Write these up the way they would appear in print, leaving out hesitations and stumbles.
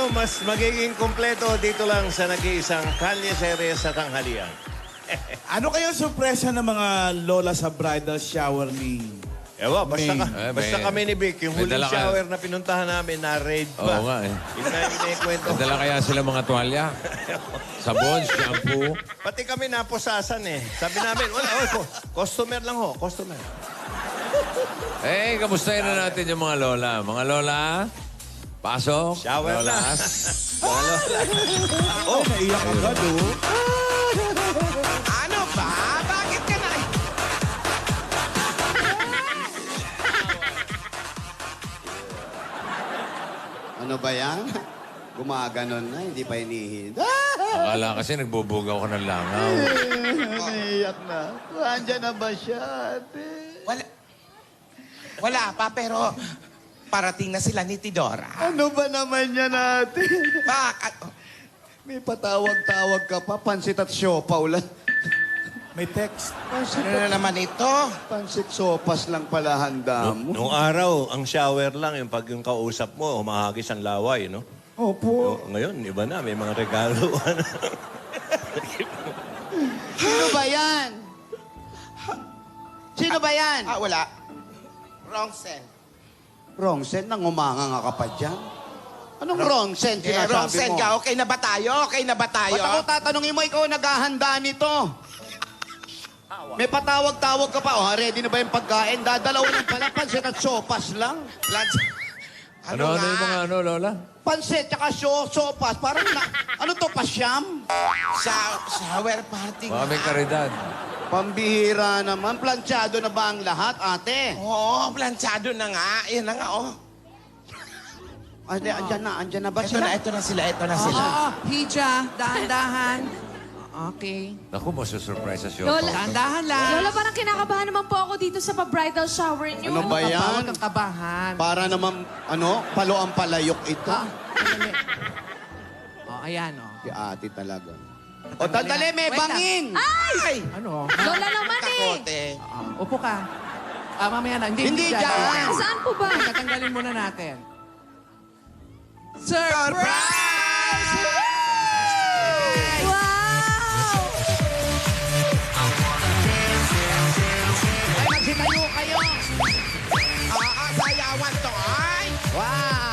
araw, mas magiging kumpleto dito lang sa nag-iisang Kalye Series sa tanghalian. Ano kaya sorpresa ng mga lola sa bridal shower ni... Ewa, basta, May- basta kami ni Vic, yung may huling dala ka- shower na pinuntahan namin, na-raid pa. Oo nga eh. Yun na yung kwento. Dala kaya sila mga tuwalya? Sabon, shampoo. Pati kami napusasan eh. Sabi namin, wala, customer lang ho, customer. Eh, kamustahin na natin yung mga lola. Mga lola, pasok. Shower na. Lolas. Oh, naiyak agad, oh. Ano ba? Bakit ka na? Ano ba yan? Gumaganon na, hindi pa hinihinda. Akala kasi nagbubugaw ka ng langaw. Naiyak na. Andiyan na ba siya, ate? Wala pa, pero parating na sila ni Tidora. Ano ba naman yan, ate? Bakit? May patawag-tawag ka pa, pansit at siopa ulan. May text. Ano na naman ito? Pansit sopas lang pala handa mo. Nung araw, ang shower lang, yung pag yung kausap mo, humahagis ang laway, no? Opo. Ngayon, iba na, may mga regalo. Sino ba yan? Sino ba yan? Wala. Wrong sense. Wrong sen, nangumanga nga ka pa dyan. Anong wrong sen sinasabi Wrong sense mo? ka. Okay na ba tayo? Okay na ba tayo? Ba't ako tatanungin mo, ikaw naghahanda nito? May patawag-tawag ka pa. Oh, ready na ba yung pagkain? Dadalawa lang pala, pansit at sopas lang. Ano yung mga ano, lola? Pansit tsaka sopas. Parang ano to, pasyam? Shower party Baka may karidad. Pambihira naman. Planchado na ba ang lahat, ate? Oo, planchado na nga. Yan na nga, oh. Ate, andyan na ba Ito sila? na sila. Hija, dahan-dahan. Okay. Naku, masusurprise sa show. Lola. Dahan-dahan lang. Lola, parang kinakabahan naman po ako dito sa pa-bridal shower niyo. Ano ba yan? Huwag kang kabahan. Para naman, palo ang palayok ito. Sandali. Ayan, oh. Si ate talaga. O, tandali, may Wait lang. bangin! Ay! Ano? Lola naman eh. Kakote. Upo ka. Mamaya na. Hindi dyan. Saan po ba? Tatanggalin muna natin. Surprise! Wow! Ay, magsitayo kayo. Sayawan to, ay! Wow!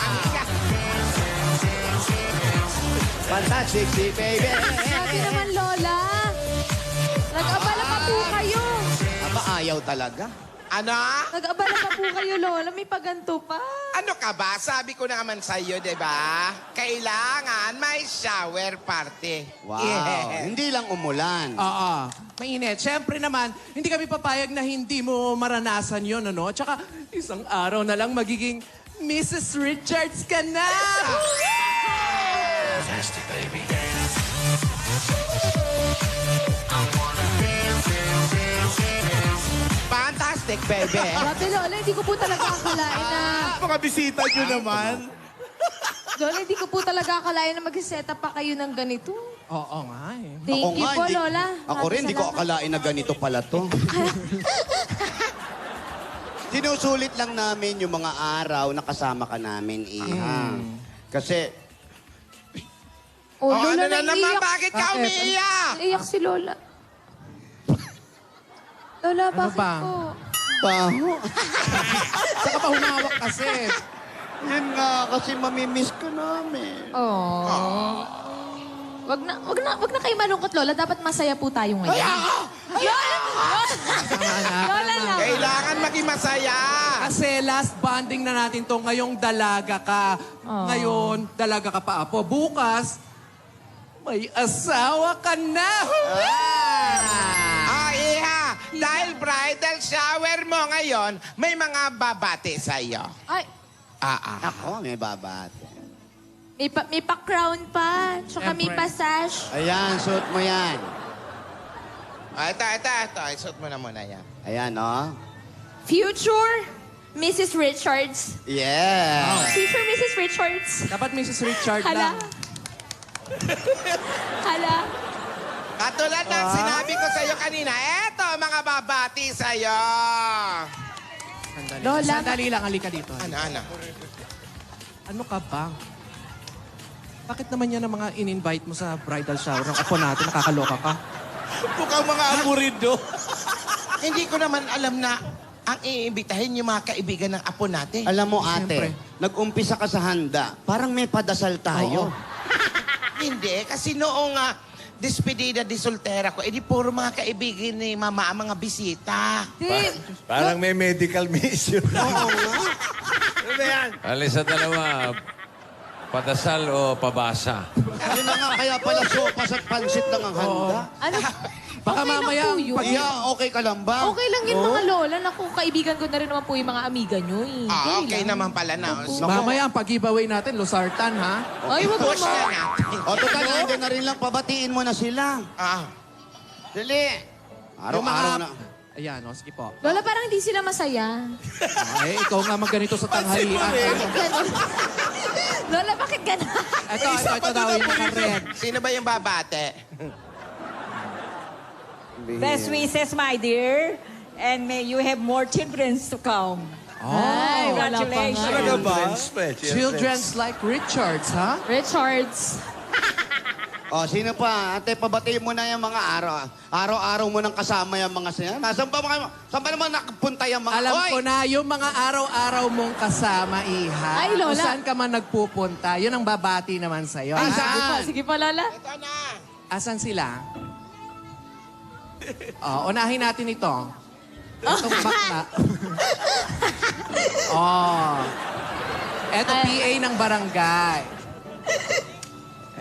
Fantastic, si baby! Sabi naman, Lola. Nag-abala pa po kayo. Aba, ayaw talaga. Ano? Nag-abala pa po kayo, Lola. May paganto pa. Ano ka ba? Sabi ko na naman sa'yo, di ba? Kailangan may shower party. Wow! Yeah. Hindi lang umulan. Oo. Mainit. Siyempre naman, hindi kami papayag na hindi mo maranasan yon, ano? Tsaka, isang araw na lang magiging Mrs. Richards ka na! Fantastic, baby. Grabe, Lola. Hindi ko po talaga akalain na... Mga bisita nyo naman. Lola, hindi ko po talaga akalain na mag-set up pa kayo ng ganito. Oo nga eh. Thank you po, hindi- Lola. Ako rin, hindi ko Salamat. akalain na ganito pala to. Sinusulit lang namin yung mga araw na kasama ka namin, Iha. Kasi, Oh, ano Lola, na naman? naiiyak. Bakit ka umiiyak? Naiiyak si Lola. Lola, bakit ba? po? baho. Saka pa humawak kasi. Yun nga, kasi mamimiss ka namin. Oh. Wag na kayo malungkot, Lola. Dapat masaya po tayo ngayon. Lola lang. Kailangan maging masaya. Kasi last bonding na natin to, ngayong dalaga ka. Oh. Ngayon, dalaga ka pa, Apo. Bukas, may asawa ka na! Iha, dahil bridal shower mo ngayon, may mga babati sa'yo. Ay, Ako, may babate. may pa-crown pa. Tsaka may Siyempre. pa-sash. Ayan, suot mo yan. Ito. Isuot mo na muna yan. Ayan, oh. Future Mrs. Richards. Yeah. Future Mrs. Richards. Dapat Mrs. Richard Hala. lang. Hala. Katulad ng sinabi ko sa'yo kanina, eto mga babati sa'yo. Sandali. Lola. Sandali lang, halika dito. Ano? Ano ka ba? Bakit naman yan ang mga in-invite mo sa bridal shower ng apo natin? Nakakaloka ka. Mukhang mga aburido. Hindi ko naman alam na ang iimbitahin yung mga kaibigan ng apo natin. Alam mo, ate, Siyempre. nag-umpisa ka sa handa. Parang may padasal tayo. Hindi, kasi noong despedida de soltera ko, edi puro mga kaibigan ni mama ang mga bisita. Parang may medical mission. Oo nga. Ano ba yan? Alis sa dalawa, padasal o pabasa? Ano na nga, kaya pala sopas at pansit lang ang handa. Ano? Baka Okay lang mamaya, po yun. Kaya okay ka lang ba? Okay lang yun mga lola. Naku, kaibigan ko na rin naman po yung mga amiga nyo eh. Okay lang. naman pala na. mamaya ang pag-giveaway natin, Losartan, ha? Ay, wag Push na naman. natin. O, total, nandiyan na rin lang, pabatiin mo na sila. Dali. Araw-araw na. Ayan, o, sige po. Lola, parang hindi sila masaya. Ay, ikaw nga magganito sa tanghalian. Bakit gano'n? Lola, bakit gano'n? Ito daw yung naka-red. Sino ba yung babate? Best wishes, my dear. And may you have more children to come. Ay, wala pa nga. Congratulations. Talaga ba? Children's like Richards, ha? Richards. O, sino pa? Ate, pabatiin mo na yung mga araw-araw mo nang kasama yung mga siya. Saan ba naman nakapunta yung mga... Alam Hoy! ko na, yung mga araw-araw mong kasama, Iha. Ay, Lola. Kung saan ka man nagpupunta, yun ang babati naman sa'yo. Ay, Sige po, Lola. Ito na. Asan sila? Unahin natin ito. Itong bakla. Eto, PA ng barangay.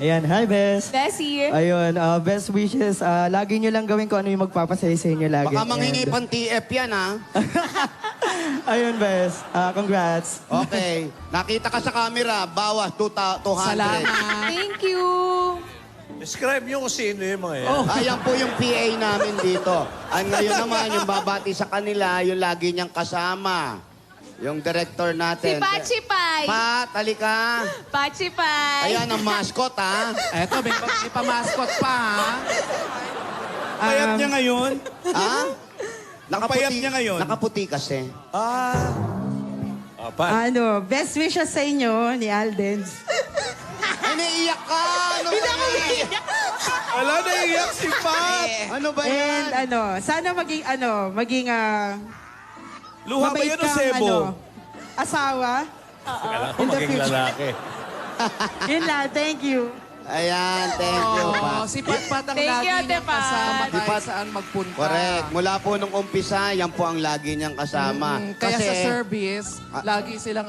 Ayan, hi, Bes. Bessie. Ayun, best wishes. Lagi nyo lang gawin kung ano yung magpapasaya sa inyo lagi. Baka manghingi And- pang TF yan, ha? Ayun, Bes. Congrats. Okay. Nakita ka sa camera, bawas 200. Salamat. Thank you. Describe nyo kung sino yung mga yan. Ayan po yung PA namin dito. Ang ngayon naman, yung babati sa kanila, yung lagi niyang kasama. Yung director Si natin. Pachi Pai. Pat, halika. Pachi Pai. Ayan ang mascot, ha? Eto, may pamaskot pa, ha? Payat niya ngayon. Ha? Payat niya ngayon. Nakaputi kasi. Best wishes sa inyo ni Alden. Ay, naiiyak ka! Ano ba yan? Wala, naiiyak si Pat. Ano ba yan? And sana maging Luha ba mabait yun o kang, sebo? asawa. Kailangan ko In the maging future. lalaki. Yun lang, thank you. Ayan, thank you, Pat. Si Pat ang Thank you, lagi Ate niyang Pat. kasama Si kahit Pat. saan magpunta. Correct. Mula po nung umpisa, yan po ang lagi niyang kasama. Kaya sa service, lagi silang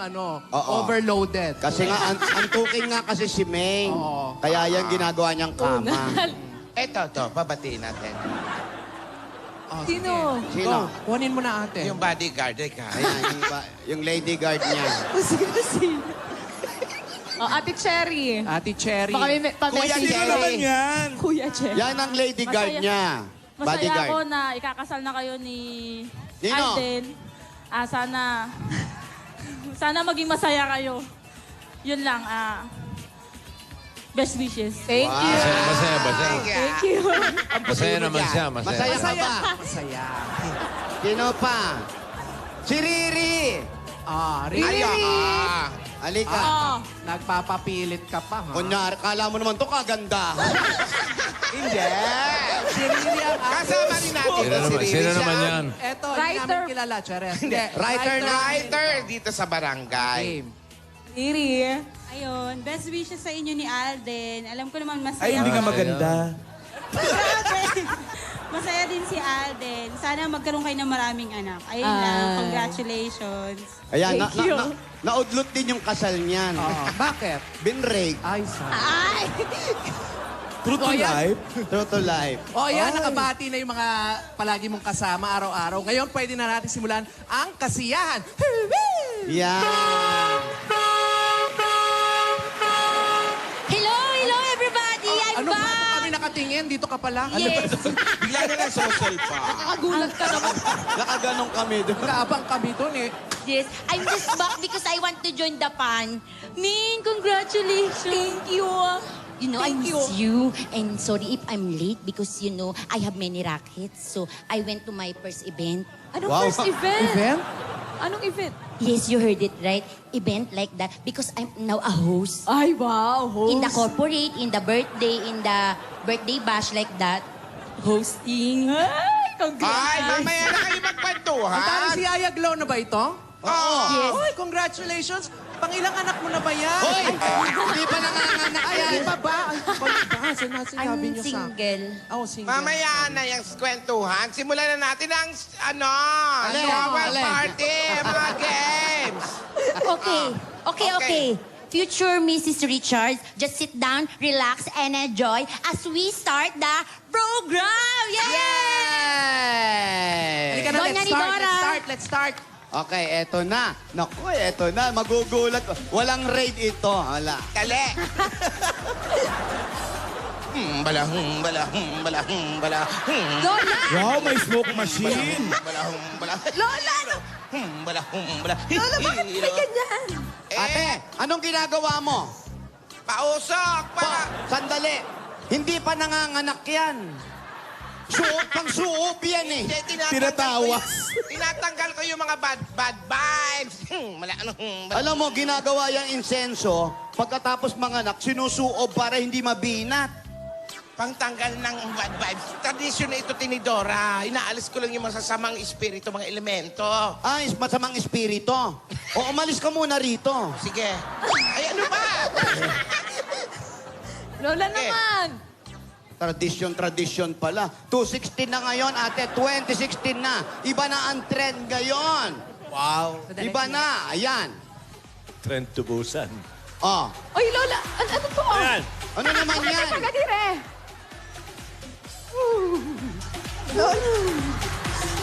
Oo. overloaded. Kasi nga, ang tuking nga kasi si Meng. Oo. Kaya yan ginagawa niyang kama. Ito, babatiin natin. Sino? Sino? Kunin mo na ate. Yung bodyguard, ikaw. Ayan, yung lady guard niya. Ate Cherry. Ate Cherry. Baka may Kuya pa-message. Sino naman yan? Kuya Cherry. Yan ang lady guard Masaya. niya. Masaya Bodyguard. ako na ikakasal na kayo ni Nino? Alden. Sana maging masaya kayo. Yun lang. Best wishes. Thank you. Masaya. Thank you. Masaya naman siya, masaya. Masaya ka ba? Masaya. Sino pa? Si Riri! Riri. Halika. Nagpapapilit ka pa, ha? Kunyari, kala mo naman to kaganda. Hindi. Si Riri ang Kasama rin natin si Riri. Sino Siya naman ang yan? Eto, hindi Writer. namin kilala, Chares. Writer na. Writer dito sa barangay. Game. Riri. Ayun, best wishes sa inyo ni Alden. Alam ko naman masaya. Ay, hindi nga maganda. Masaya din si Alden. Sana magkaroon kayo ng maraming anak. Ayun lang, congratulations. Ayan, Thank you. naudlot din yung kasal niyan. Bakit? Binrake. Ay, sorry. Ay! True to life. True to life. Yan, nakabati na yung mga palagi mong kasama araw-araw. Ngayon, pwede na natin simulan ang kasiyahan. Yan. Hello, everybody! I'm Ano ba? back! Kami nakatingin? Dito ka pala? Yes! Bigla na lang social pa. Nakakagulat ka naman. Nakaganong kami doon. Kaabang kami doon eh. Yes, I'm just back because I want to join the fun. Min, congratulations! Thank you! You know, I miss you. And sorry if I'm late because, you know, I have many rackets. So, I went to my first event. Anong Wow. first event? Event? Anong event? Yes, you heard it right. Event like that because I'm now a host. Ay, wow. Host. In the corporate, in the birthday bash like that. Hosting. Ay, congrats. Ay, mamaya na kayo magkwentuhan. Ang tari si Aya Glow na ba ito? Oo. Yes. Uy, congratulations. Pangilang anak mo na ba yan? Hoy! Hindi pa nanganganak Ay, yan. di ba ba? Ay, ba? Sinabi I'm niyo sa... single. Oh, single. Mamaya na yung kwentuhan. Simulan na natin ang, Noel Party, mga games. Okay. Okay. Future Mrs. Richards, just sit down, relax, and enjoy as we start the program! Yay! Halika na, Doña let's start. Okay, eto na. Naku, eto na. Magugulat. Walang raid ito. Wala. Kali. Bala. Lola! Wow, may smoke machine. Bala. Lola! Ano? Bala. Lola, bakit may ganyan? Ate, anong ginagawa mo? Pausok pa. Sandali. Hindi pa nanganganak yan. Pang-suop yan eh. Hindi, tinatanggal ko yung mga bad vibes. Alam mo, ginagawa yung insenso, pagkatapos manganak, sinusuob para hindi mabinat. Pangtanggal ng bad vibes. Tradisyon na ito, Tinidora. Inaalis ko lang yung masasamang espiritu, mga elemento. Ay, masamang espiritu. O, umalis ka muna rito. Sige. Ay, ano ba? Lola naman! Tradisyon pala. 216 na ngayon, ate. 2016 na. Iba na ang trend ngayon. Wow. Iba na. Ayan. Trend tubusan. Oh. Ay, Lola! Ano to? Ayan. Ano naman yan? Pagadire! Lola!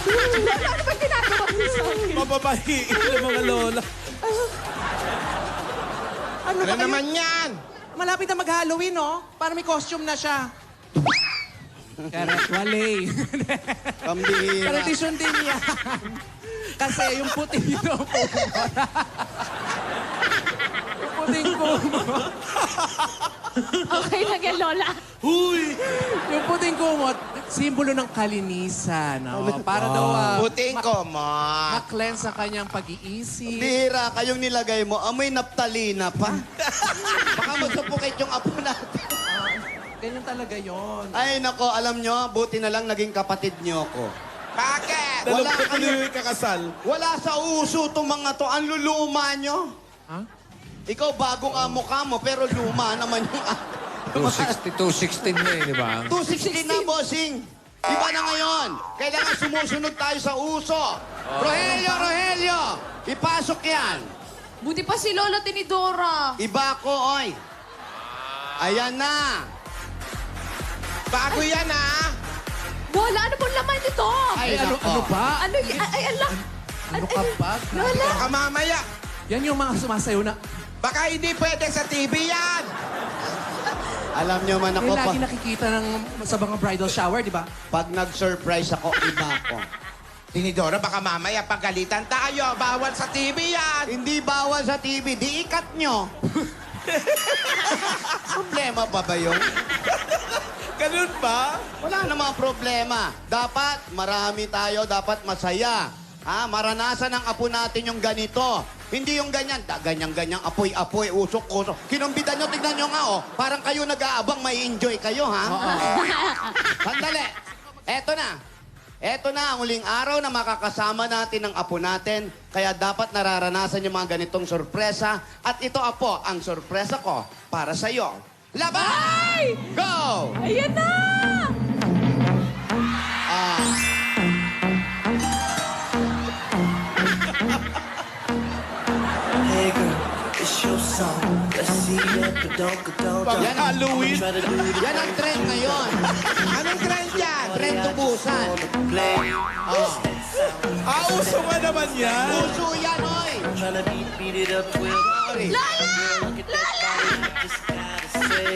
Lola, ano ba ginagawa mo sa akin? Mababahiin ng mga lola. Ano Ano naman yan? Malapit na mag-Halloween, no? Para may costume na siya. Correct, wale. Pambihira. Tradisyon din yan. Kasi yung puting yun, yung puting kumot. Okay lang yan, Lola. Huy! Yung puting kumot, simbolo ng kalinisan. Oh, para daw Puting ko mo. ma-cleanse ang kanyang pag-iisip. Bihira, kayong nilagay mo, amoy naptalina pa. Baka masupukit yung apo natin. Ganyan talaga yon. Ay, nako, alam nyo, buti na lang naging kapatid nyo ko. Bakit? Wala Dalawang kayo. yung kakasal. Wala sa uso itong mga to. Ang luluma nyo. Ha? Ikaw, bagong mukha mo, pero luma naman yung... 216 na eh, di ba? 216 na, bossing. Iba na ngayon. Kailangan sumusunod tayo sa uso. Rogelio! Ipasok yan. Buti pa si Lola Tinidora. Iba ko, oy. Ayan na. Bago yan, ha? Lola, ano pong laman nito? Ay, Ano nako. ba? Ano y- ay, ala. Ano ka ba? Lola! Baka mamaya. Yan yung mga sumasayo na... Baka hindi pwede sa TV yan. Alam nyo man ako, Yung lagi nakikita sa mga bridal shower, di ba? pag nag-surprise ako, iba ko. Tinidora, baka mamaya pagalitan tayo. Bawal sa TV yan. Hindi bawal sa TV, di ikat nyo. Problema pa ba yun? Ganun ba? Wala namang problema. Dapat marami tayo, dapat masaya. Ha? Maranasan ng apo natin yung ganito. Hindi yung ganyan. Ganyan-ganyan, apoy-apoy, usok-usok. Kinumbidan nyo, tignan nyo nga, oh. Parang kayo nag-aabang, may enjoy kayo, ha? Sandali. Eto na. Eto na ang huling araw na makakasama natin ng apo natin. Kaya dapat nararanasan yung mga ganitong sorpresa. At ito, apo, ang sorpresa ko para sa'yo. Laban! Go! Ayan na! Hey girl, it's your song. Let's see up the dog, Pag Halloween. Yan ang trend ngayon. Anong trend yan? Trend tubusan. Uso nga naman yan. Puso yan, oy! Tryna beat it up with Sorry. look at that body, just gotta say.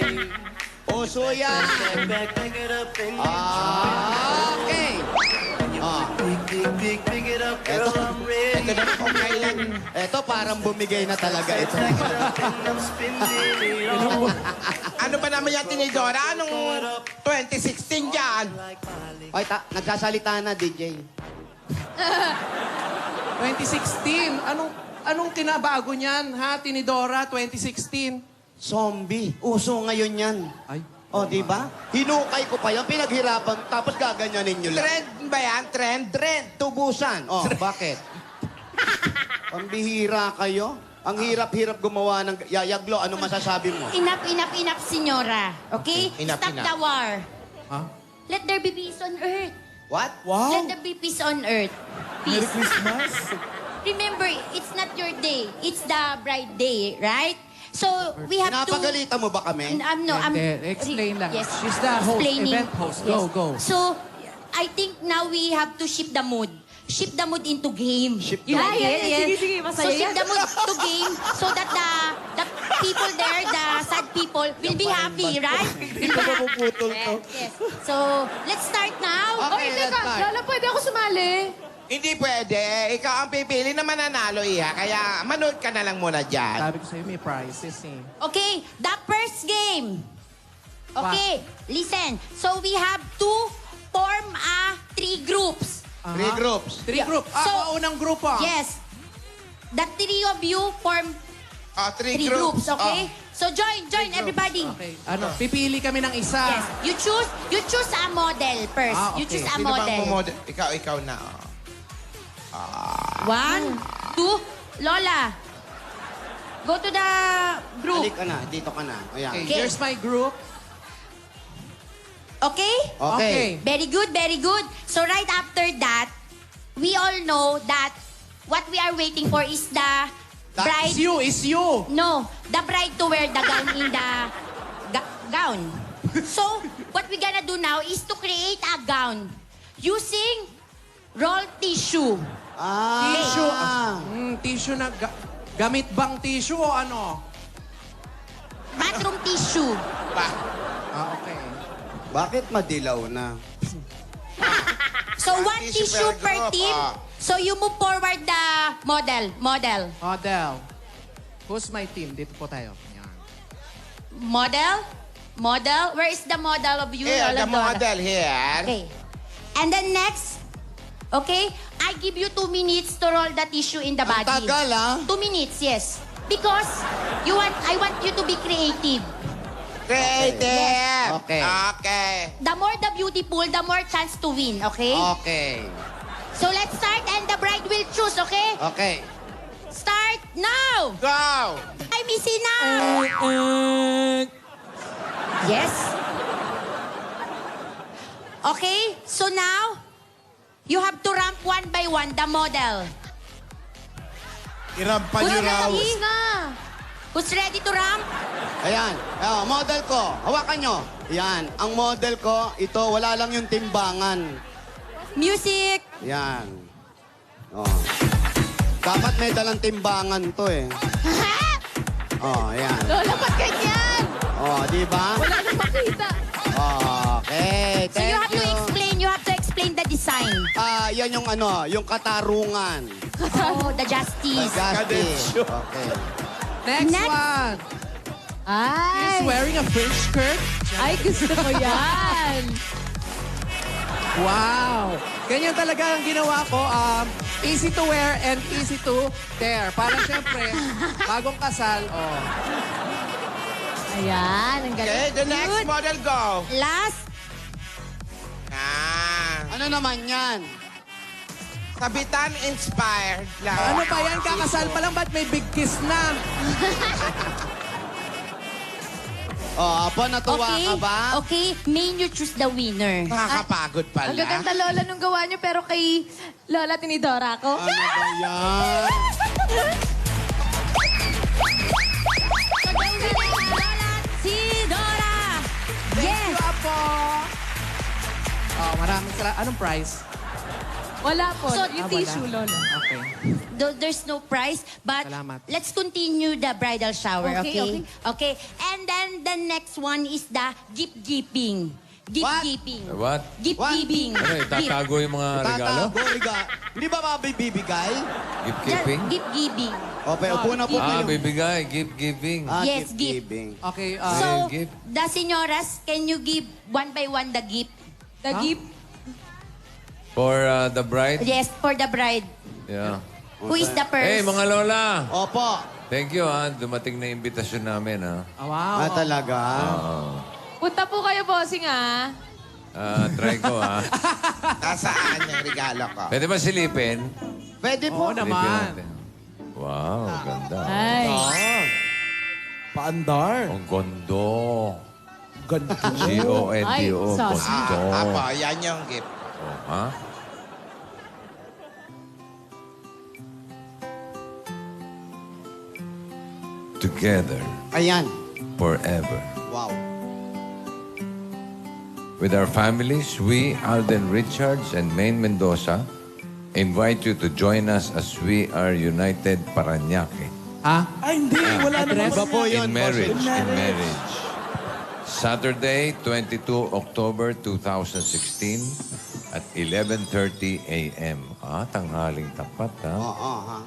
Puso yan. Back, pick it up and Okay. pick it up, girl, I'm ready. Ito naman kung kailan. Eto parang bumigay na talaga ito. Back it up and I'm spinning it all. Ano ba naman yan, Tinidora? Anong 2016 yan? Ay, nagsasalita na, DJ. 2016. Anong kinabago niyan, ha, Tinidora, 2016? Zombie. Uso ngayon yan. Ay. O, di ba? Hinukay ko pa yan, pinaghirapan, tapos gaganyanin nyo lang. Trend ba yan? Trend? Trend, tubusan. O, bakit? Pambihira kayo. Ang hirap-hirap gumawa ng... Yayaglo, ano masasabi mo? Enough, senyora. Okay? Enough, Stop enough. the war. Ha? Let there be peace on earth. What? Wow! Let there be peace on earth. Merry Peace. Christmas! Remember, it's not your day. It's the bride day, right? So, we have to... Pinapagalitan mo ba kami? No, I'm... Hindi, explain lang. Yes. She's the host, Explaining. event host. Go, go. So, I think now we have to shift the mood. Shift the mood into game. Shift You the like mood. it? Sige, sige, masaya So, shift yan. the mood to game so that the people there, the sad people, will be happy, right? Hindi ko mapuputol to. Yes. So, let's start now. Okay, let's start. Lola, pwede ako sumali? Hindi pwede. Ikaw ang pipili na mananalo, Iha. Kaya manood ka na lang muna dyan. Sabi ko sa'yo, may prizes eh. Okay, the first game. Okay, listen. So, we have to form 3 groups. Three groups. Three Yeah. group. So- Unang grupo. Yes. The 3 of you form 3 Three groups, okay? Oh. So join everybody. Okay. Ano, pipili kami ng isa. Yes. You choose a model first. Ah, You okay. choose a Sino bang model. pumodel? Ikaw na. 1, 2, Lola. Go to the group. Halik ka na, dito ka na. Ayan. Okay, Okay. here's my group. Okay? Okay. Very good, very good. So right after that, we all know that what we are waiting for is the bride. It's you. No, the bride to wear the gown in the gown. So, what we gonna do now is to create a gown using roll tissue. Tissue. Ah. Tissue na... gamit bang tissue o ano? Bathroom tissue. Okay. Bakit madilaw na? So, one tissue tissue per per group, team. So, you move forward the model. Model. Who's my team? Dito po tayo. Yan. Model. Where is the model of you? Here, Lola the Dora? model here. Okay. And then next, okay, I give you 2 minutes to roll the tissue in the body. Tagal, ah. 2 minutes, yes. Because I want you to be creative. Creative. Okay. Okay. The more the beautiful, the more chance to win, okay? Okay. So let's start and the bride will choose, okay? Okay. Start now! Go! I'm Missy now! Yes? Okay, so now, you have to ramp 1 by 1 the model. Irampan nyo raw. Who's ready to ramp? Ayan. Model ko. Hawakan nyo. Yan. Ang model ko, ito, wala lang yung timbangan. Music! Yan. Oh. Dapat may dalang timbangan to eh. Oh, yan. Lola, ba't ganyan? Oh, di ba? Wala nang makita. Okay, So you thank have to explain the design. Yan yung ano, yung katarungan. Oh, the justice. Justice. Okay. Next Next. one. Ay! He's wearing a French skirt. Ay, gusto ko yan. Wow! Ganyan talaga ang ginawa ko. Easy to wear and easy to tear. Para siyempre, bagong kasal, oh. Ayan, ang galing. Okay, the next Good. model go. Last, Ano naman yan? Kabitan inspired lang. Ano pa yan? Kakasal pa lang, ba't may big kiss na? Oh, Apo, natuwa okay? ka ba? Okay, may you choose the winner. Nakakapagod pala. Ang gaganda, Lola, nung gawa niyo, pero kay Lola Tinidora ko. Ano ba yan? Si Dora! Yes! Apo! Oh, maraming salamat. Anong prize? Wala po. So, yung wala. tissue, Lola. Okay. There's no prize, but Salamat. let's continue the bridal shower, Okay, okay? Okay. And then the next one is the gift-giving. Gift-giving. What? Gift-giving. Ano, itatago yung mga regalo? Hindi ba mabibigay? Gift keeping? Gift-giving. Okay, upo na po kayo. Bibigay. Gift giving. Yes, gift gift. giving. Okay, So, gift. the senyoras, can you give 1 by 1 the gift? The gift. For the bride? Yes, for the bride. Yeah. Who is the first? Hey, mga lola. Opo. Thank you, ha. Dumating na imbitasyon namin, ha. Wow. Talaga? Punta po kayo, bossing, ah. Try ko, ha. Nasaan yung regalo ko? Pwede ba silipin? Pwede Oo po. Silipin naman. natin. Wow, ganda. Ay. Paandar. Ang gondo. Ganda. G-O-N-D-O. Ay, saucy. Gondo. Apo, yan yung gift. Oh, ha? Together, Ayan. forever. Wow. With our families, we, Alden Richards and Maine Mendoza, invite you to join us as we are united Parañaque. Ha? Ay, hindi. Wala naman. Iba po yun, In marriage. Saturday, 22 October 2016 at 11:30 a.m. Tanghaling tapat, ha? Oo, ha?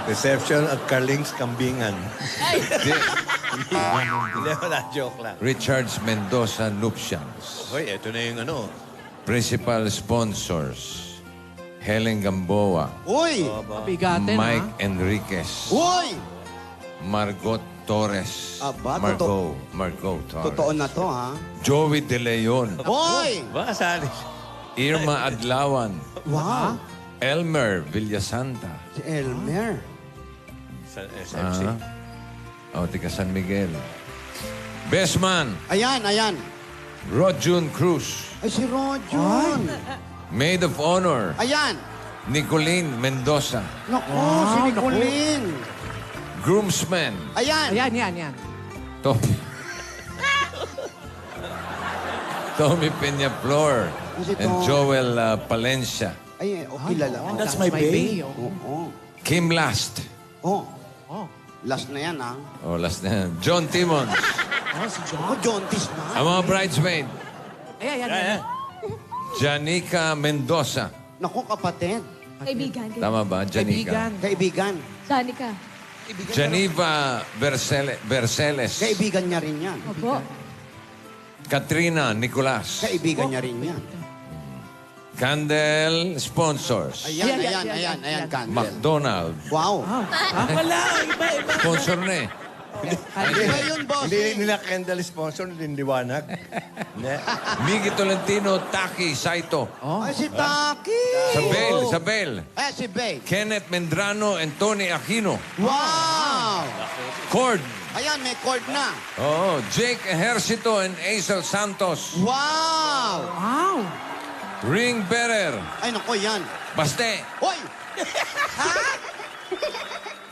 Reception at Carling's Kambingan. Di- Hindi, wala. Joke lang. Richards Mendoza Nuptials. Hoy, eto na yung ano. Principal sponsors, Helen Gamboa, Uy! Bigatin, Mike ha? Enriquez, Uy! Margot Torres, Aba, Margot Torres, Totoo na to, ha? Joey De Leon, Uy! Ba, sali. Irma Adlawan, Wow! Elmer Villasanta, Si Elmer. Sa SMC. Tika San Miguel, Best Man, Ayan. Rodjun Cruz, Ay, si Rojon. Maid of Honor, Ayan. Nicolene Mendoza, Naku, si Nicolene. Groomsman, Ayan. Yan. Tommy Peña Flor, Si and Tom. Joel Palencia, Ay, kilala ko. That's my babe. Oo. Kim Last, Oh. Last na yan, ha? last na yan, John Timons, Ako, Jontis na. ang mga bridesmaid, Ayan. Janica Mendoza. Naku, kapatid. Kaibigan. Tama ba? Janica. Kaibigan. Danica. Geneva Verceles. Kaibigan niya rin yan. Opo. Katrina Nicolas. Kaibigan niya rin yan. Candle sponsors. Ayan, Candle. McDonald. Wow. Wala. Iba. Sponsor na eh. Iba yun, boss. Hindi nila Kendall sponsor, hindi liwanag. Hindi. Miggy Tolentino, Taki Saito. Ay, si Taki. Sabel. Si Bay. Kenneth Mendrano and Tony Aquino. Wow. Cord. Ayan, may cord na. Jake Ejercito and Aisel Santos. Wow. Ring bearer. Ay, naku, yan. Baste. Hoy!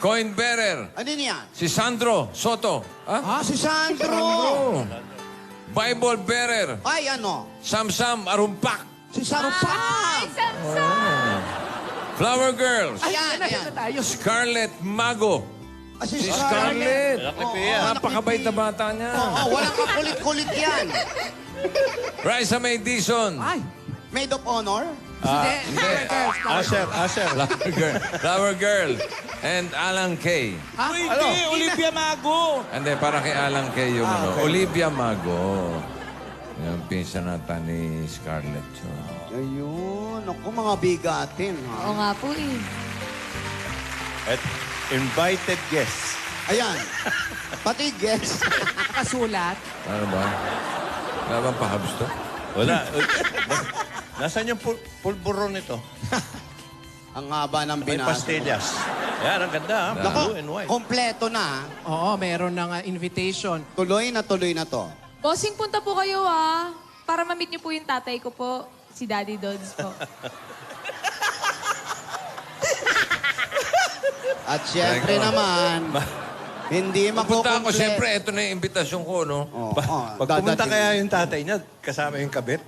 Coin bearer. Ano niyan? Si Sandro Soto. Si Sandro. Bible bearer. Ay, ano? Samsam Arumpak. Si Sarupak. Flower Girls. Ayan. Scarlett Mago. Si Si Scarlett. Laki Napakabait na bata niya. Walang kakulit-kulit yan. Raisa May Dizon. Maid of honor? Hindi. Asher. Flower Girl. And Alan Kay. Hindi. Olivia Mago. Hindi, para kay Alan Kay yung Olivia Mago. Yung pinsan nata ni Scarlett yun. Ayun. Naku, mga bigatin, ha? Oo nga po eh. At invited guests. Ayan. Pati guest. Kasulat. Ano ba? Wala bang pahabs to? Wala. Nasaan yung pulburon nito? Ang haba ng May binasa. pastillas. Yan, ang ganda, ha? Naku, Blue and white. kompleto na, ha? Oo, meron ng invitation. Tuloy na to. Bossing, punta po kayo, ah. Para ma-meet niyo po yung tatay ko po. Si Daddy Dodds po. At syempre naman, hindi Pupunta ako, makukomple... siyempre, ito na yung imbitasyon ko, no? Pag pumunta kaya yung tatay niya, kasama yung kabit.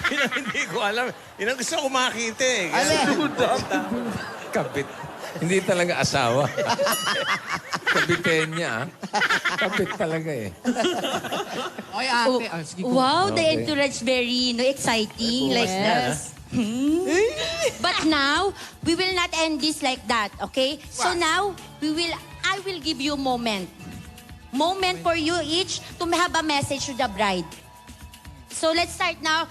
Yun ang hindi ko alam. Yun ang gusto ko makita eh. Kapit. Hindi talaga asawa. Kapitin niya, ah. Kapit talaga eh. Oy, ate. Sige, go. Wow, the Okay. entourage very exciting like that. But now, we will not end this like that, okay? So now, I will give you a moment. Moment for you each to have a message to the bride. So let's start now.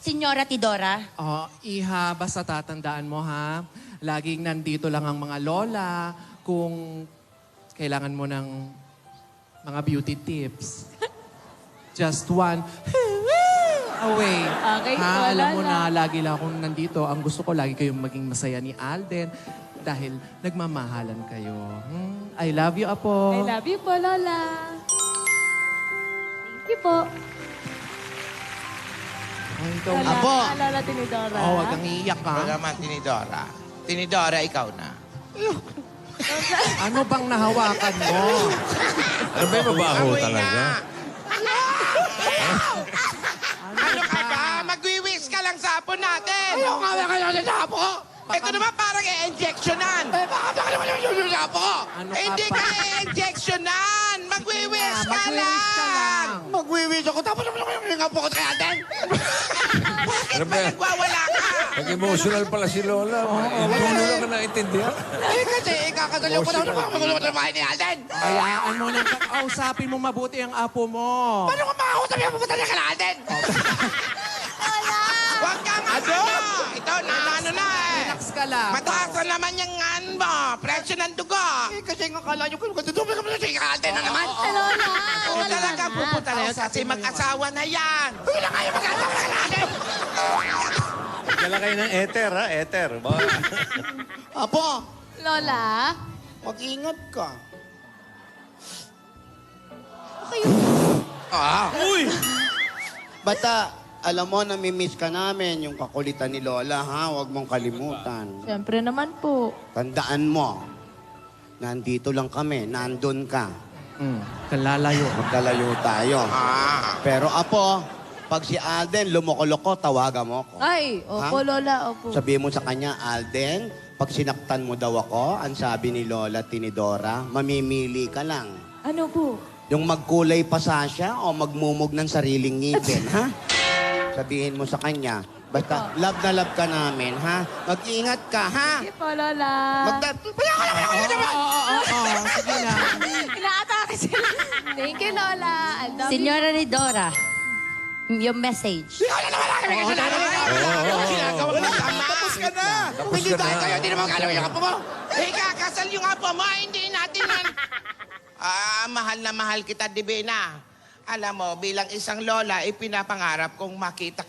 Senyora Tidora. Oh, Iha, basta tatandaan mo ha. Laging nandito lang ang mga lola kung kailangan mo ng mga beauty tips. Just one away. Okay, ha, wala alam mo na. na lagi lang akong nandito. Ang gusto ko lagi kayong maging masaya ni Alden dahil nagmamahalan kayo. I love you, Apo. I love you po, Lola. Thank you po. Ay, ikaw Lola, na. Apo. Lola Tinidora. Oh, wag kang iiyak Ikaw ha. naman, Tinidora. Tinidora, ikaw na. Ano bang nahawakan mo? Ano ba yung mabaho Amoy talaga? nga. Ano ka ba? Magwiwis ka lang sa apo natin. Ano ka ba sa apo? Ito naman parang i-injectionan. Bakit naman yung apo ko? Ano Hindi ka ka ba? i-injectionan. Magwiwis ka lang. Magwiwis ako, tapos yung apo ko kaya din. Bakit Ano ba ba? nagwawala ka? Pag-emotional pala si Lola. Hindi mo lang ka naintindihan. Eh, kasi ikakasalaw ko na ako ng bahay ni Alden. Hayaan mo nang kakausapin mo mabuti ang apo mo. Paano ko makakausap yung pupunta niya kay Alden? Huwag kang ano. Ito, ano na eh. Relax ka lang. Mataas na naman yung ngan mo. Presyo ng dugo. Eh, kasi nga kala nyo kung katutupin ka muna kay Alden na naman. Lola. Kung talaga pupunta na yun kasi mag-asawa na yan. Huwag na kayo mag-asawa kay Alden. Dala kayo ng ether, ha? Ether. Apo, Lola. mag-ingat ka. Uy! Bata, alam mo, namimiss ka namin yung kakulitan ni Lola, ha? Huwag mong kalimutan. Siyempre naman po. Tandaan mo, nandito lang kami, nandun ka. Kalalayo. Magkalayo tayo. Pero Apo, pag si Alden lumukoloko, tawagan mo ko. Ay, opo, Ha? Lola, opo. Sabihin mo sa kanya, Alden, pag sinaktan mo daw ako, ang sabi ni Lola Tinidora, mamimili ka lang. Ano po? Yung magkulay pa siya o magmumog ng sariling ngipin, ha? Sabihin mo sa kanya, basta love na love ka namin, ha? Mag-ingat ka, ha? Sige po, Lola. Sige na. Inaatake sila. Thank you, Lola. I love you. Senyora Tidora, yung message. Tapos ka na! Hindi tayo kayo, hindi naman kalawin yung apo mo. Ikakasal yung apo mo, hindi natin yan. Mahal na mahal kita, Divina. Alam mo, bilang isang lola, ipinapangarap kong makita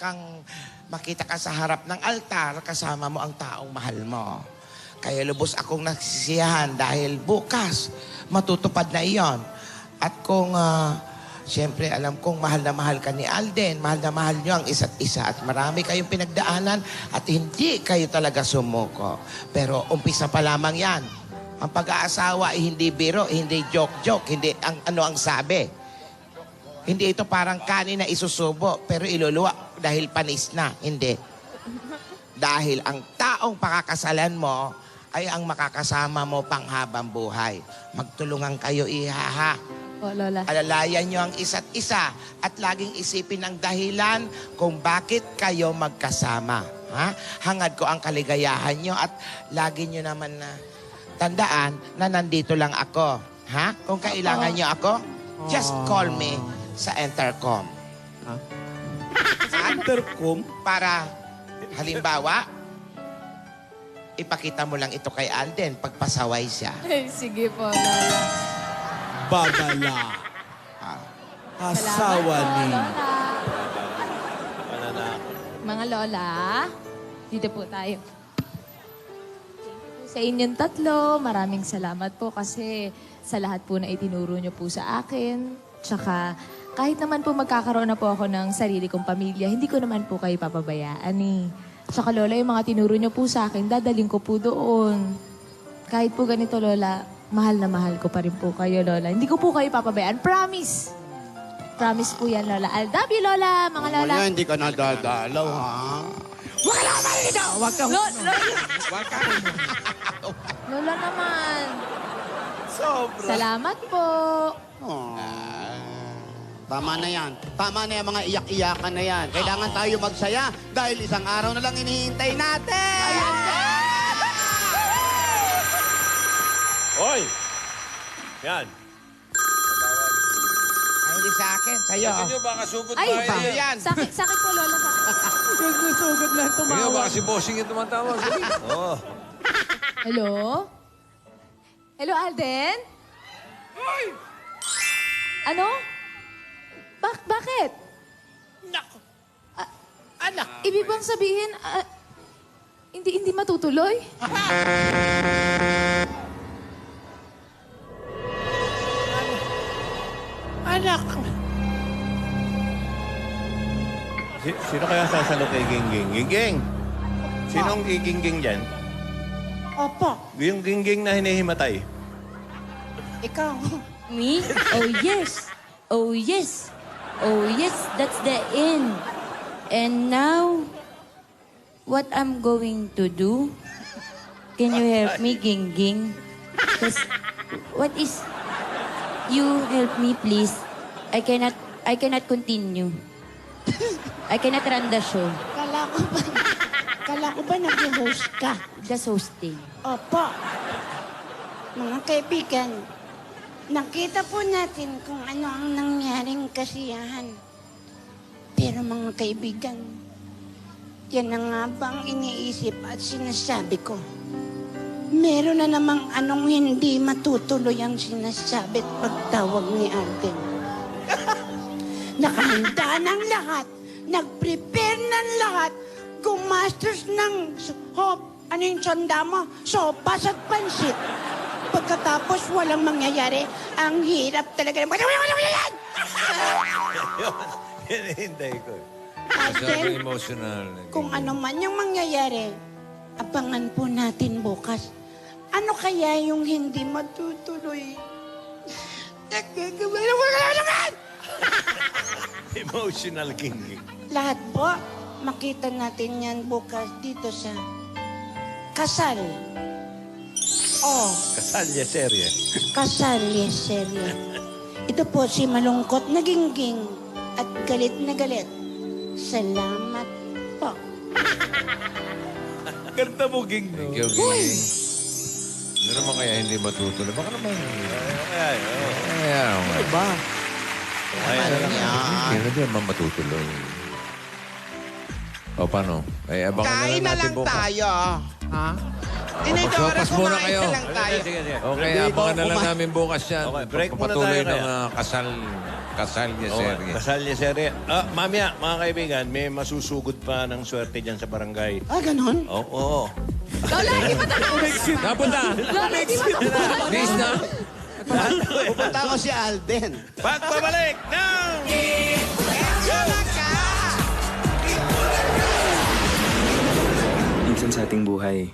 ka sa harap ng altar kasama mo ang taong mahal mo. Kaya lubos akong nagsisiyahan dahil bukas matutupad na iyon. At kung, siyempre, alam kong mahal na mahal ka ni Alden, mahal na mahal niyo ang isa't isa at marami kayong pinagdaanan at hindi kayo talaga sumuko. Pero umpisa pa lamang yan. Ang pag-aasawa ay hindi biro, hindi joke-joke, hindi ano ang sabi. Hindi ito parang kanin na isusubo, pero iluluwa dahil panis na. Hindi. Dahil ang taong pakakasalan mo ay ang makakasama mo panghabang buhay. Magtulungan kayo, ihaha. Po, Lola. Alalayan nyo ang isa't isa at laging isipin ang dahilan kung bakit kayo magkasama. Ha? Hangad ko ang kaligayahan nyo at lagi nyo naman na tandaan na nandito lang ako. Ha? Kung kailangan nyo ako, just call me sa intercom. Intercom? Para, halimbawa, ipakita mo lang ito kay Alden pagpasaway siya. Sige po, Lola. Babala. Asawa ni... Mga Lola, dito po tayo. Thank you po sa inyong tatlo. Maraming salamat po kasi sa lahat po na itinuro nyo po sa akin. Tsaka kahit naman po magkakaroon na po ako ng sarili kong pamilya, hindi ko naman po kayo papabayaan eh. Tsaka Lola, yung mga tinuro nyo po sa akin, dadaling ko po doon. Kahit po ganito Lola, mahal na mahal ko pa rin po kayo Lola. Hindi ko po kayo papabayaan. Promise! Promise po yan Lola. I love you Lola, mga Lola. Mamaya, hindi ka nadadalaw, ha? Huwag ka lang maligid! Huwag kang... Lola naman. Sobra. Salamat po. Tama na yan. Tama na yung mga iyak-iyakan na yan. Kailangan tayo magsaya dahil isang araw na lang hinihintay natin. Hoy! Yan. Ay, hindi sa akin, sa'yo. Tingnan nyo, baka sugod Ay, tayo yan. sa akin po, Lola. Sa akin. Nagsusugod na Tingnan, tumawa. baka si Bossing yung tumatawag. Oo. Hello? Hello, Alden? Ano? Bakit? Nako. Anak. Ibig bang sabihin, hindi matutuloy? Anak. Sino kaya sasalo kay Gingging? Gingging! Sinong Gingging dyan? Opo, Yung Gingging na hinihimatay. ikaw. Me? Oh, yes. Oh, yes. Oh, yes, that's the end. And now, what I'm going to do? Can you help me, Ging Ging? Because, what is... You help me, please. I cannot continue. I cannot run the show. Kala ko ba nag-host ka? Just hosting. Opo. Mga kaibigan, nakita po natin kung ano ang nangyaring kasiyahan. Pero mga kaibigan, yan na nga bang iniisip at sinasabi ko? Meron na namang anong hindi matutuloy ang sinasabi at pagtawag ni Alden. Nakahanda ng lahat, nag-prepare ng lahat, gumastos ng ano yung sonda mo? Sopas at pansit. Pagkatapos walang mangyayari, ang hirap talaga. Hinihintay ko. Masyadong emotional. Kung ano man yung mangyayari, abangan po natin bukas. Ano kaya yung hindi matutuloy? Emotional Gingging. Lahat po, makita natin yan bukas dito sa Kasal. Oh, Kasalya serye. Kasal serye. Ito po si malungkot na Gingging at galit na galit. Salamat po. Ganda mo, Gingging. Thank you, Gingging. Ano naman kaya hindi matutuloy? Baka naman. Kaya, Ano ba? Kaya na lang. Hindi naman matutuloy. O, paano? Eh, abangan Kain na natin lang bukas. tayo. Ha? Tinidora, magsopas muna kumain kayo. na lang tayo. Sige, sige. Okay, abangan na lang namin bukas yan. Okay, break muna Pagpapatuloy tayo ng kaya. kasal niya Okay, serye. Kasalya serye. Mamaya, mga kaibigan, may masusugod pa ng swerte dyan sa barangay. Ah, ganon? Oo. Lola, hindi pa tapos! Napunta! Lola, hindi pa tapos! Bis na! Pupunta ko si Alden. Pagbabalik ng... Minsan sa ating buhay,